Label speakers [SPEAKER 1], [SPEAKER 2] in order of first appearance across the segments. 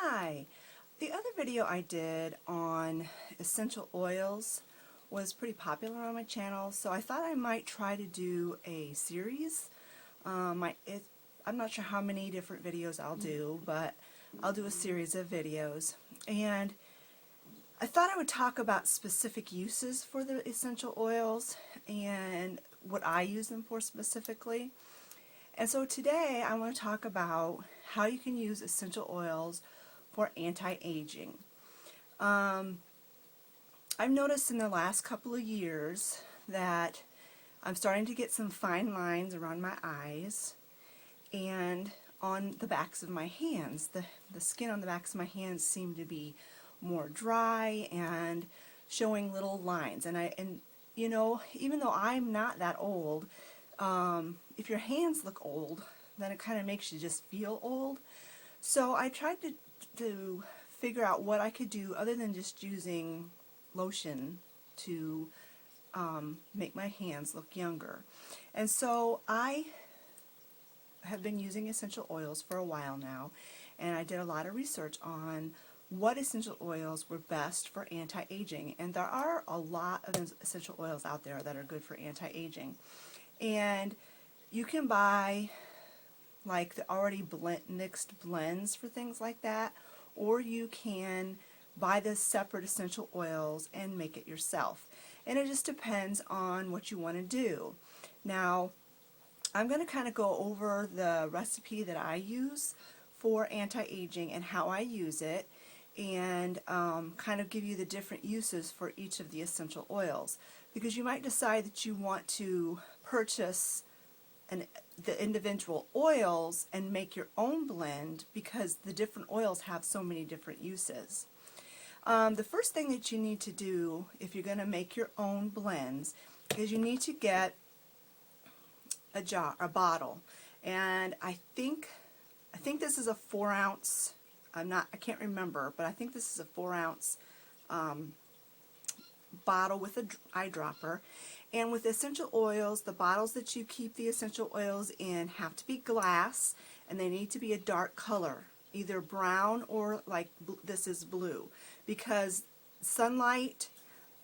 [SPEAKER 1] Hi! The other video I did on essential oils was pretty popular on my channel, so I thought I might try to do a series. I'm not sure how many different videos I'll do, but I'll do a series of videos. And I thought I would talk about specific uses for the essential oils and what I use them for specifically. And so today I want to talk about how you can use essential oils for anti-aging. I've noticed in the last couple of years that I'm starting to get some fine lines around my eyes and on the backs of my hands. The skin on the backs of my hands seem to be more dry and showing little lines. And you know, even though I'm not that old, if your hands look old, then it kind of makes you just feel old. So I tried to figure out what I could do other than just using lotion to make my hands look younger. And so I have been using essential oils for a while now, and I did a lot of research on what essential oils were best for anti-aging. And there are a lot of essential oils out there that are good for anti-aging. And you can buy like the already mixed blends for things like that, or you can buy the separate essential oils and make it yourself. And it just depends on what you want to do. Now, I'm going to kind of go over the recipe that I use for anti-aging and how I use it, and kind of give you the different uses for each of the essential oils, because you might decide that you want to purchase the individual oils and make your own blend, because the different oils have so many different uses. The first thing that you need to do if you're going to make your own blends is you need to get a bottle, and I think this is a 4-ounce. I can't remember, but I think this is a 4-ounce bottle with an eyedropper. And with essential oils, the bottles that you keep the essential oils in have to be glass, and they need to be a dark color, either brown or like this is blue, because sunlight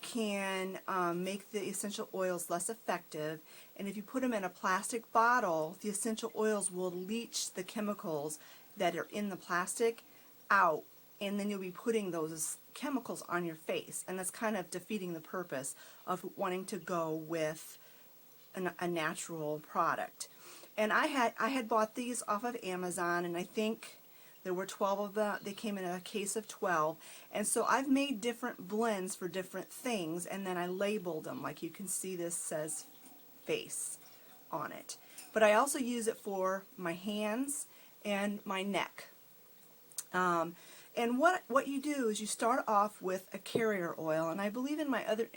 [SPEAKER 1] can make the essential oils less effective, and if you put them in a plastic bottle, the essential oils will leach the chemicals that are in the plastic out, and then you'll be putting those chemicals on your face, and that's kind of defeating the purpose of wanting to go with a natural product. And I had bought these off of Amazon, and I think there were 12 of them. They came in a case of 12, and so I've made different blends for different things, and then I labeled them. Like you can see, this says face on it, but I also use it for my hands and my neck. And what you do is you start off with a carrier oil, and I believe in my other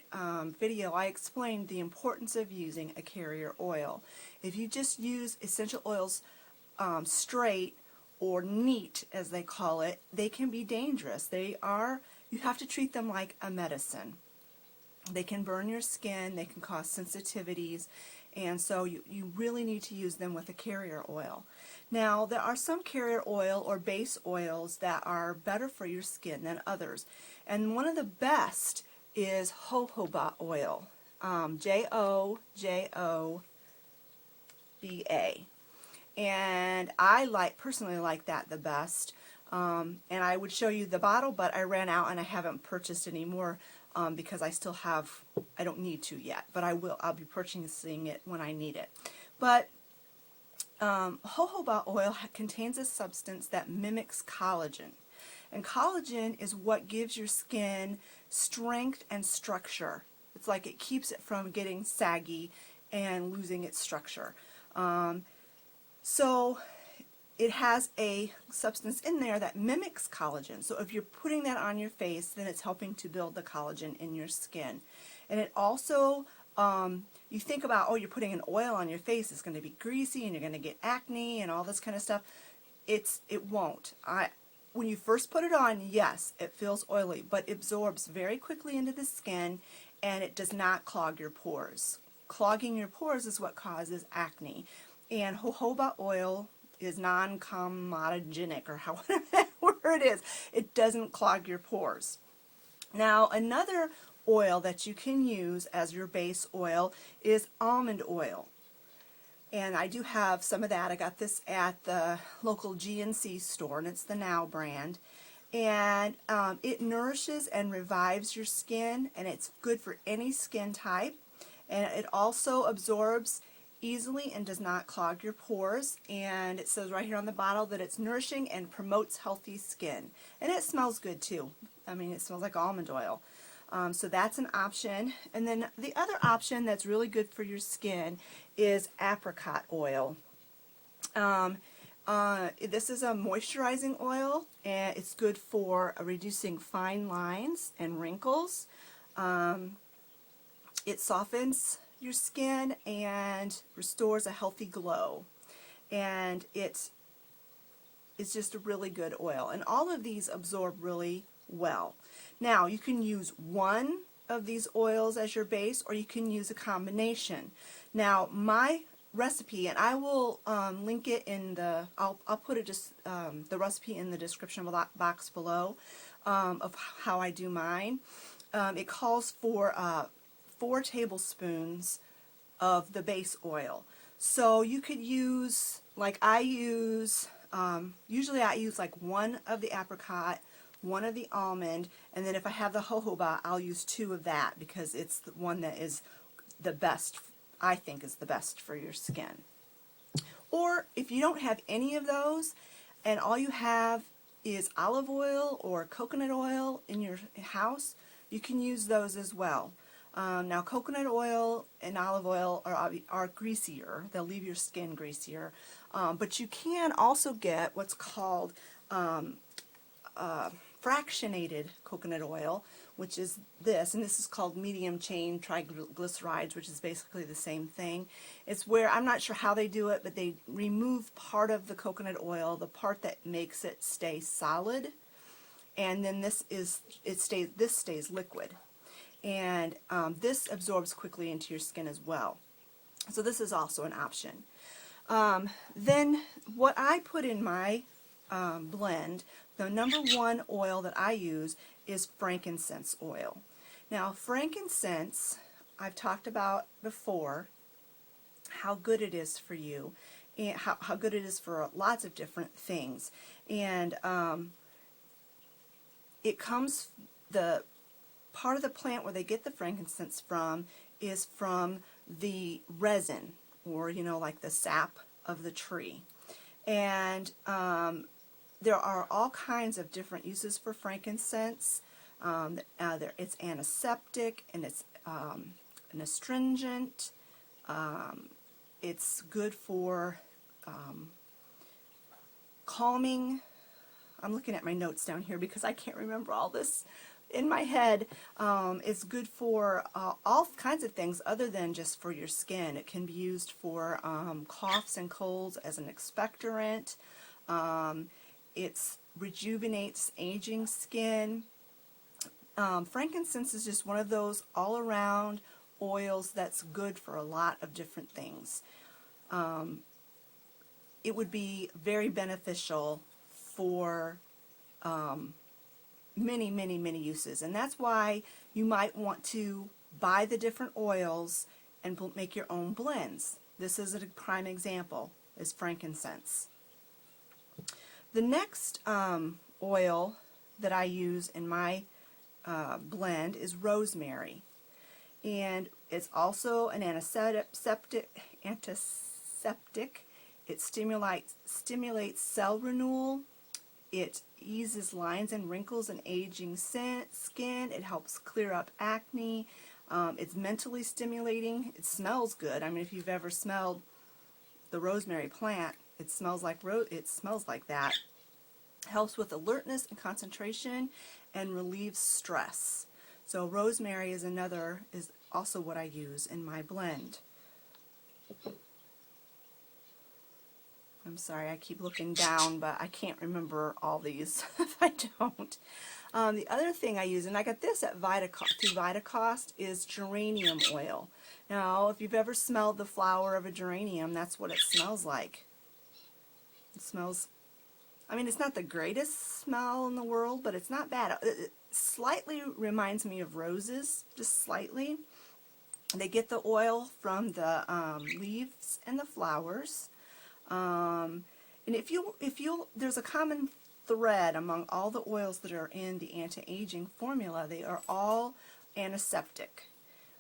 [SPEAKER 1] video I explained the importance of using a carrier oil. If you just use essential oils straight or neat, as they call it, they can be dangerous. You have to treat them like a medicine. They can burn your skin, they can cause sensitivities, and so you really need to use them with a carrier oil. Now, there are some carrier oil or base oils that are better for your skin than others, and one of the best is jojoba oil, J-O-J-O-B-A, and I personally like that the best. And I would show you the bottle, but I ran out and I haven't purchased any more because I don't need to yet, but I'll be purchasing it when I need it. But jojoba oil contains a substance that mimics collagen, and collagen is what gives your skin strength and structure. It's like it keeps it from getting saggy and losing its structure. So it has a substance in there that mimics collagen. So if you're putting that on your face, then it's helping to build the collagen in your skin. And it also, you think about, oh, you're putting an oil on your face, it's going to be greasy and you're going to get acne and all this kind of stuff. It won't. When you first put it on, yes, it feels oily, but it absorbs very quickly into the skin, and it does not clog your pores. Clogging your pores is what causes acne. And jojoba oil is non-comedogenic, or however that word whatever it is, it doesn't clog your pores. Now, another oil that you can use as your base oil is almond oil. And I do have some of that. I got this at the local GNC store, and it's the Now brand. And it nourishes and revives your skin, and it's good for any skin type. And it also absorbs easily and does not clog your pores. And it says right here on the bottle that it's nourishing and promotes healthy skin. And it smells good too. I mean, it smells like almond oil. So that's an option. And then the other option that's really good for your skin is apricot oil. This is a moisturizing oil, and it's good for reducing fine lines and wrinkles. It softens your skin and restores a healthy glow. And it's just a really good oil. And all of these absorb really well. Now, you can use one of these oils as your base, or you can use a combination. Now, my recipe, and I will link it in the, I'll put it just the recipe in the description box below of how I do mine. It calls for 4 tablespoons of the base oil. So you could use, like I use, usually I use like 1 of the apricot, 1 of the almond, and then if I have the jojoba, I'll use 2 of that because it's the one that is the best, I think is the best for your skin. Or if you don't have any of those and all you have is olive oil or coconut oil in your house, you can use those as well. Now, coconut oil and olive oil are greasier. They'll leave your skin greasier. But you can also get what's called fractionated coconut oil, which is this, and this is called medium chain triglycerides, which is basically the same thing. It's where, I'm not sure how they do it, but they remove part of the coconut oil, the part that makes it stay solid, and then this stays liquid. And this absorbs quickly into your skin as well. So this is also an option. Then what I put in my blend, the number 1 oil that I use is frankincense oil. Now, frankincense, I've talked about before how good it is for you, and how good it is for lots of different things. And it comes, the part of the plant where they get the frankincense from is from the resin, or like the sap of the tree. And there are all kinds of different uses for frankincense. It's antiseptic, and it's an astringent. It's good for calming. I'm looking at my notes down here because I can't remember all this in my head. It's good for all kinds of things other than just for your skin. It can be used for coughs and colds as an expectorant. It rejuvenates aging skin. Frankincense is just one of those all-around oils that's good for a lot of different things. It would be very beneficial for many, many, many uses, and that's why you might want to buy the different oils and make your own blends. This is a prime example, is frankincense. The next oil that I use in my blend is rosemary, and it's also an antiseptic. It stimulates cell renewal. It eases lines and wrinkles in aging skin. It helps clear up acne. It's mentally stimulating. It smells good. I mean, if you've ever smelled the rosemary plant, it smells like that. Helps with alertness and concentration, and relieves stress. So rosemary is also what I use in my blend. I'm sorry, I keep looking down, but I can't remember all these if I don't. The other thing I use, and I got this at through Vitacost, is geranium oil. Now, if you've ever smelled the flower of a geranium, that's what it smells like. It smells, I mean, it's not the greatest smell in the world, but it's not bad. It slightly reminds me of roses, just slightly. They get the oil from the leaves and the flowers. And there's a common thread among all the oils that are in the anti-aging formula. They are all antiseptic.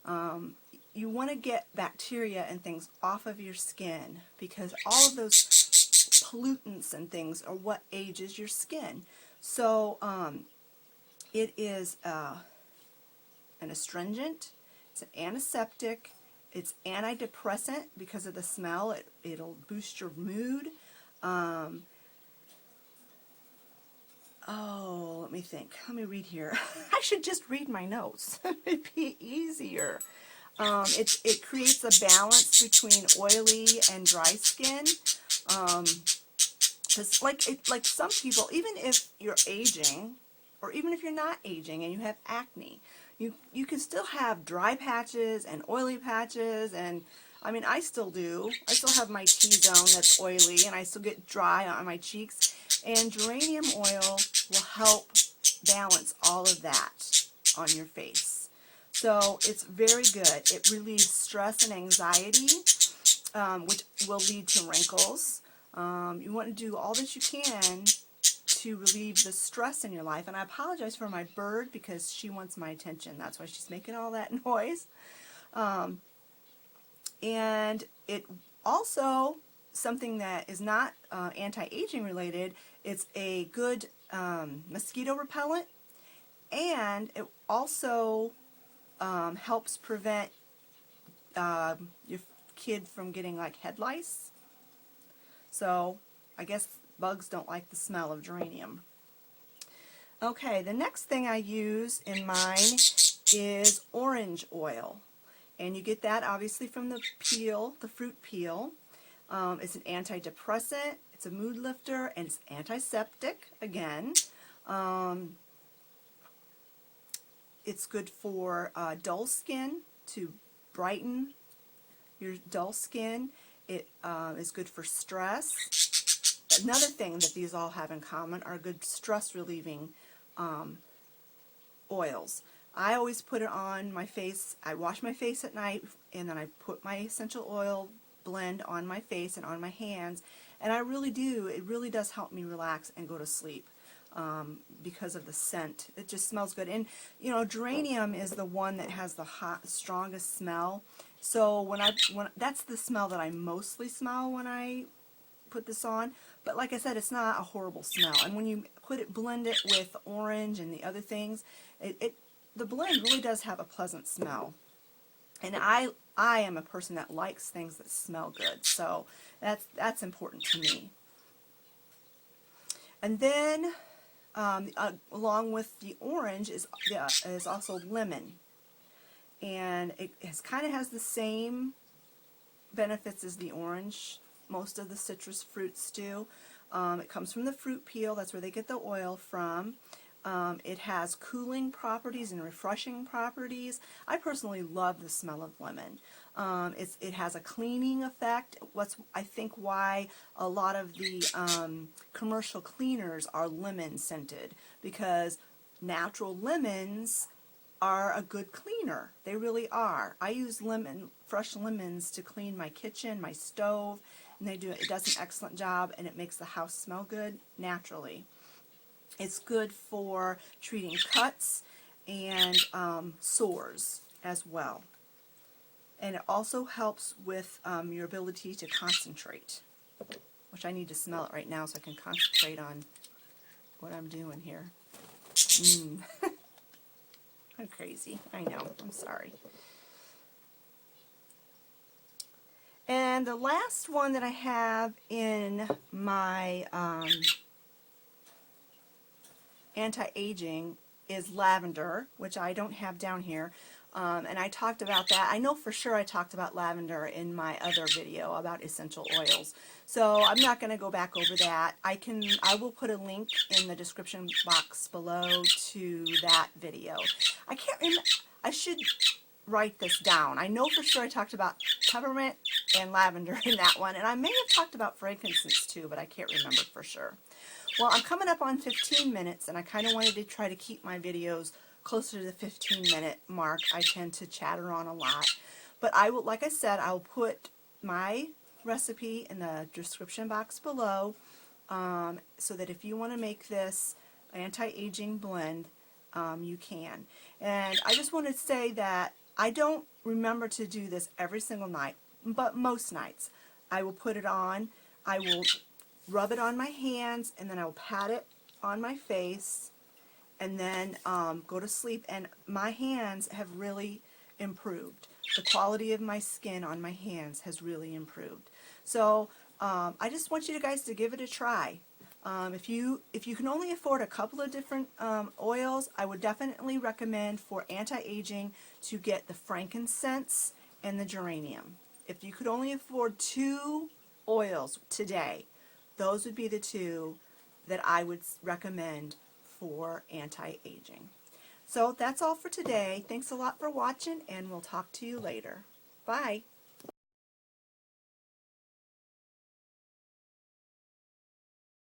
[SPEAKER 1] You want to get bacteria and things off of your skin because all of those pollutants and things are what ages your skin. So it is an astringent, it's an antiseptic, it's antidepressant because of the smell. It'll boost your mood. Oh, let me think. Let me read here. I should just read my notes. It'd be easier. It creates a balance between oily and dry skin. Because like some people, even if you're aging, or even if you're not aging and you have acne, you can still have dry patches and oily patches, and I mean, I still do. I still have my T-zone that's oily, and I still get dry on my cheeks, and geranium oil will help balance all of that on your face. So it's very good. It relieves stress and anxiety, which will lead to wrinkles. You want to do all that you can to relieve the stress in your life. And I apologize for my bird because she wants my attention. That's why she's making all that noise. And it also, something that is not anti-aging related, it's a good mosquito repellent, and it also helps prevent your kid from getting like head lice. So I guess bugs don't like the smell of geranium. Okay, the next thing I use in mine is orange oil. And you get that obviously from the peel, the fruit peel. It's an antidepressant, it's a mood lifter, and it's antiseptic again. It's good for dull skin, to brighten your dull skin. It is good for stress. Another thing that these all have in common are good stress relieving oils. I always put it on my face. I wash my face at night, and then I put my essential oil blend on my face and on my hands, and I really do. It really does help me relax and go to sleep because of the scent. It just smells good. And you know, geranium is the one that has the strongest smell. So when that's the smell that I mostly smell when I put this on. But like I said, it's not a horrible smell. And when you blend it with orange and the other things, the blend really does have a pleasant smell. And I am a person that likes things that smell good, so that's important to me. And then along with the orange is also lemon, and it kind of has the same benefits as the orange. Most of the citrus fruits do. It comes from the fruit peel. That's where they get the oil from. It has cooling properties and refreshing properties. I personally love the smell of lemon. It has a cleaning effect. I think why a lot of the commercial cleaners are lemon scented, because natural lemons are a good cleaner. They really are. I use fresh lemons to clean my kitchen, my stove, and it does an excellent job, and it makes the house smell good naturally. It's good for treating cuts and sores as well. And it also helps with your ability to concentrate, which I need to smell it right now so I can concentrate on what I'm doing here. I'm crazy. I know. I'm sorry. And the last one that I have in my anti-aging is lavender, which I don't have down here. And I talked about that. I know for sure I talked about lavender in my other video about essential oils. So I'm not going to go back over that. I will put a link in the description box below to that video. I can't remember. I should write this down. I know for sure I talked about peppermint and lavender in that one, and I may have talked about frankincense too, but I can't remember for sure. Well, I'm coming up on 15 minutes, and I kind of wanted to try to keep my videos closer to the 15-minute mark. I tend to chatter on a lot. But I will, like I said, I will put my recipe in the description box below, so that if you want to make this anti-aging blend, you can. And I just want to say that I don't remember to do this every single night, but most nights I will put it on, I will rub it on my hands, and then I will pat it on my face, and then go to sleep, and my hands have really improved. The quality of my skin on my hands has really improved. So I just want you guys to give it a try. If you can only afford a couple of different oils, I would definitely recommend for anti-aging to get the frankincense and the geranium. If you could only afford 2 oils today, those would be the 2 that I would recommend for anti-aging. So that's all for today. Thanks a lot for watching, and we'll talk to you later. Bye.